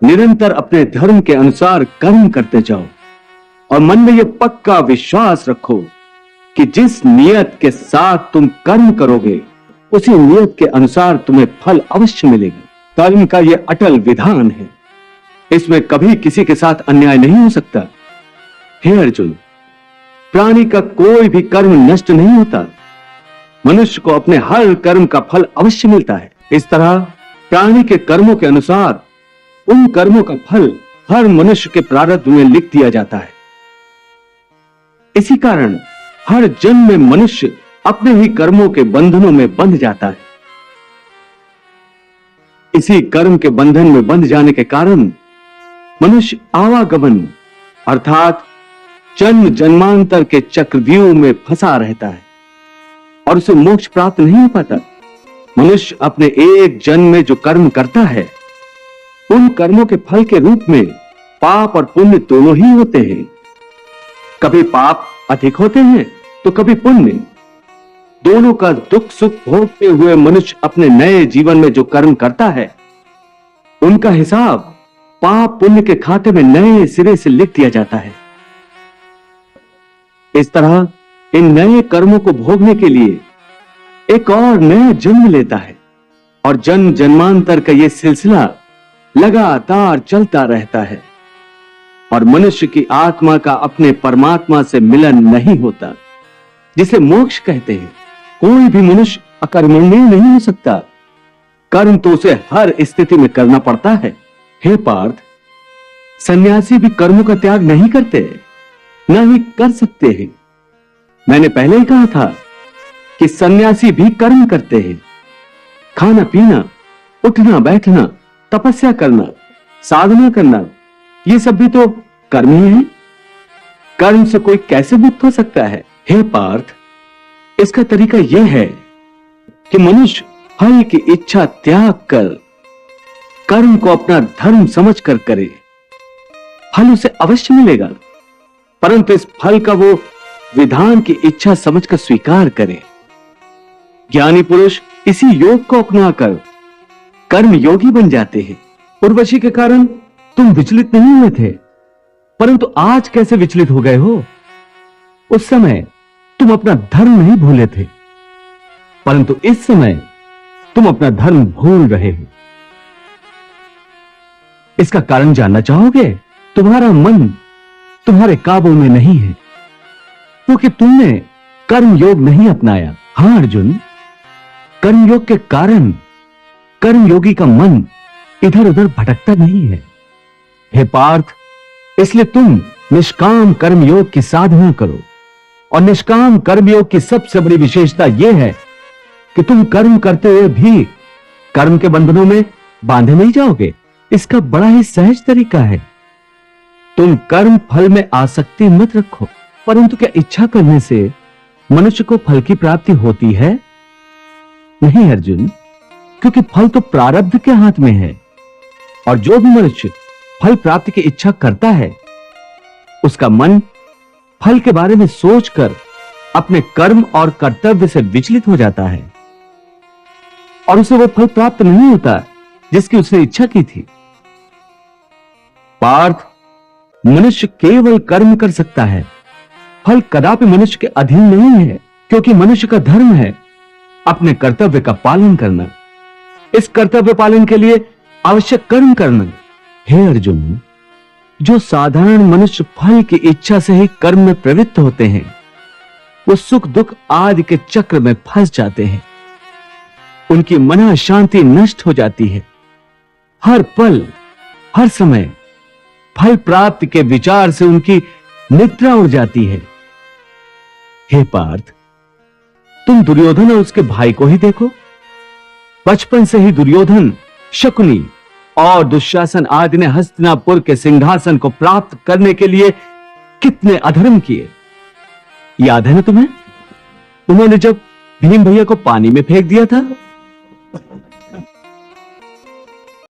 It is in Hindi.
निरंतर अपने धर्म के अनुसार कर्म करते जाओ और मन में यह पक्का विश्वास रखो कि जिस नियत के साथ तुम कर्म करोगे उसी नियत के अनुसार तुम्हें फल अवश्य मिलेगा। कर्म का यह अटल विधान है, इसमें कभी किसी के साथ अन्याय नहीं हो सकता। हे अर्जुन, प्राणी का कोई भी कर्म नष्ट नहीं होता, मनुष्य को अपने हर कर्म का फल अवश्य मिलता है। इस तरह प्राणी के कर्मों के अनुसार उन कर्मों का फल हर मनुष्य के प्रारब्ध में लिख दिया जाता है। इसी कारण हर जन्म में मनुष्य अपने ही कर्मों के बंधनों में बंध जाता है। इसी कर्म के बंधन में बंध जाने के कारण मनुष्य आवागमन अर्थात जन्म जन्मांतर के चक्रव्यूह में फंसा रहता है और उसे मोक्ष प्राप्त नहीं हो पाता। मनुष्य अपने एक जन्म में जो कर्म करता है उन कर्मों के फल के रूप में पाप और पुण्य दोनों ही होते हैं। कभी पाप अधिक होते हैं तो कभी पुण्य। दोनों का दुख सुख भोगते हुए मनुष्य अपने नए जीवन में जो कर्म करता है उनका हिसाब पाप पुण्य के खाते में नए सिरे से लिख दिया जाता है। इस तरह इन नए कर्मों को भोगने के लिए एक और नया जन्म लेता है और जन्म जन्मांतर का यह सिलसिला लगातार चलता रहता है और मनुष्य की आत्मा का अपने परमात्मा से मिलन नहीं होता, जिसे मोक्ष कहते हैं। कोई भी मनुष्य अकर्मण्य नहीं हो सकता, कर्म तो उसे हर स्थिति में करना पड़ता है। हे पार्थ, सन्यासी भी कर्मों का त्याग नहीं करते, न ही कर सकते हैं। मैंने पहले ही कहा था कि सन्यासी भी कर्म करते हैं। खाना पीना, उठना बैठना, तपस्या करना, साधना करना, ये सब भी तो कर्म ही है। कर्म से कोई कैसे मुक्त हो सकता है? हे पार्थ, इसका तरीका यह है कि मनुष्य फल की इच्छा त्याग कर कर्म को अपना धर्म समझकर करे। फल उसे अवश्य मिलेगा, परंतु इस फल का वो विधान की इच्छा समझकर स्वीकार करे। ज्ञानी पुरुष इसी योग को अपनाकर कर्म योगी बन जाते हैं। उर्वशी के कारण तुम विचलित नहीं हुए थे, परंतु आज कैसे विचलित हो गए हो? उस समय तुम अपना धर्म नहीं भूले थे, परंतु इस समय तुम अपना धर्म भूल रहे हो। इसका कारण जानना चाहोगे? तुम्हारा मन तुम्हारे काबू में नहीं है, क्योंकि तुमने कर्म योग नहीं अपनाया। हां अर्जुन, कर्मयोग के कारण कर्मयोगी का मन इधर उधर भटकता नहीं है। हे पार्थ, इसलिए तुम निष्काम कर्मयोग की साधना करो। और निष्काम कर्मयोग की सबसे बड़ी विशेषता यह है कि तुम कर्म करते हुए भी कर्म के बंधनों में बांधे नहीं जाओगे। इसका बड़ा ही सहज तरीका है। तुम कर्म फल में आसक्ति मत रखो, परंतु क्या इच्छा करने से मनुष्य को फल की प्राप्ति होती है? नहीं अर्जुन, क्योंकि फल तो प्रारब्ध के हाथ में है और जो भी मनुष्य फल प्राप्ति की इच्छा करता है उसका मन फल के बारे में सोचकर अपने कर्म और कर्तव्य से विचलित हो जाता है और उसे वो फल प्राप्त नहीं होता जिसकी उसने इच्छा की थी। पार्थ, मनुष्य केवल कर्म कर सकता है, फल कदापि मनुष्य के अधीन नहीं है, क्योंकि मनुष्य का धर्म है अपने कर्तव्य का पालन करना। इस कर्तव्य पालन के लिए आवश्यक कर्म करना। हे अर्जुन, जो साधारण मनुष्य फल की इच्छा से ही कर्म में प्रवृत्त होते हैं वो सुख दुख आदि के चक्र में फंस जाते हैं। उनकी मन शांति नष्ट हो जाती है। हर पल हर समय फल प्राप्ति के विचार से उनकी निद्रा उड़ जाती है। हे पार्थ, तुम दुर्योधन और उसके भाई को ही देखो। बचपन से ही दुर्योधन, शकुनी और दुशासन आदि ने हस्तिनापुर के सिंहासन को प्राप्त करने के लिए कितने अधर्म किए, याद है ना तुम्हें? उन्होंने जब भीम भैया को पानी में फेंक दिया था